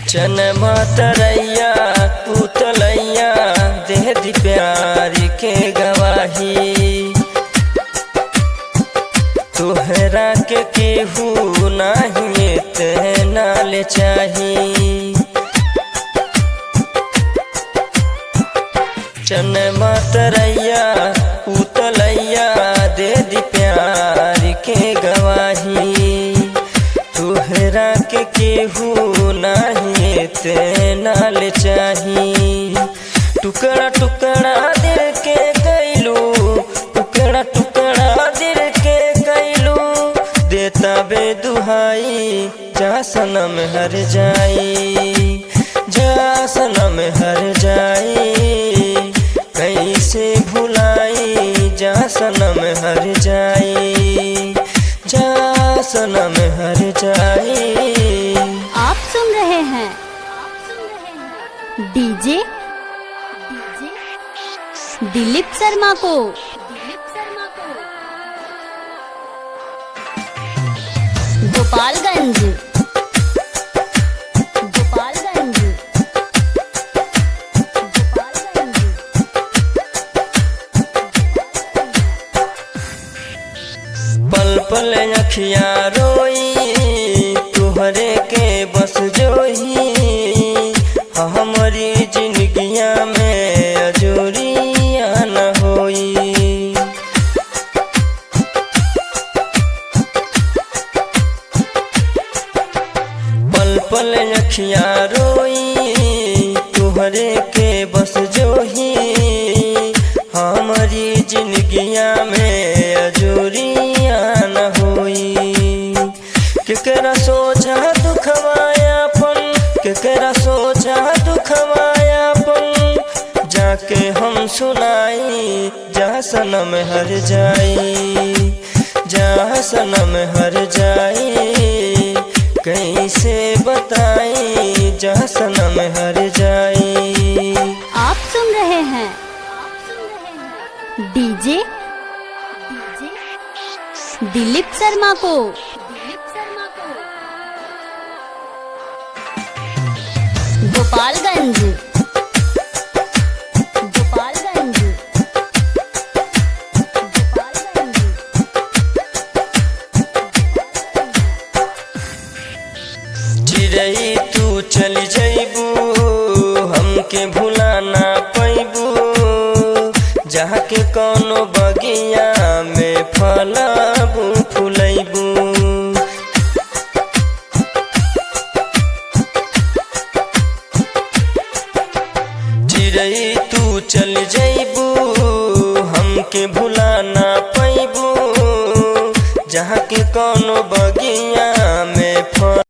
जनमा तरैया पुतलैया दे दी प्यार के गवाही। तोहरा के केहू नहीं इतना ले चाही। जनमा तरैया पुतलैया दे दी प्यार के गवाही। तोहरा के केहू नहीं इतना ले चाही। टुकड़ा टुकड़ा दिल के गैलू, टुकड़ा टुकड़ा दिल के गैलू। देता बेदुहाई जा सनम हर जाई, जा सनम हर जाई। कैसे भुलाई जा सनम हर जाई, जा सनम हर जाई। आप सुन रहे हैं डीजे दिलीप शर्मा को। गोपालगंज गोपालगंज गोपालगंज। पल पल अखिया रोई तुहरे के बस जोही। हमारी जिंदगिया में अजूरिया न होई। पल पल अखिया रोई तुहरे के बस जोही। हमारी जिंदगिया में अजूरिया न होई। केकरा सोचा दुखवायापन, केकरा सोचा दुखवायापन। जाके हम सुनाई जा सनम हर जाई, जा सनम हर जाई। कैसे बताई जा सनम हर जाई। आप सुन रहे हैं डीजे दिलीप शर्मा को। गोपालगंज गोपालगंज गोपालगंज। चिड़ै तू चल जैबू हमके भुला ना पैबू। जाके कौनो बगिया में फलाबू फुलैबू। चिड़ै तू चल जैबू हमके भुला ना पैबू। जाके कौनो बगिया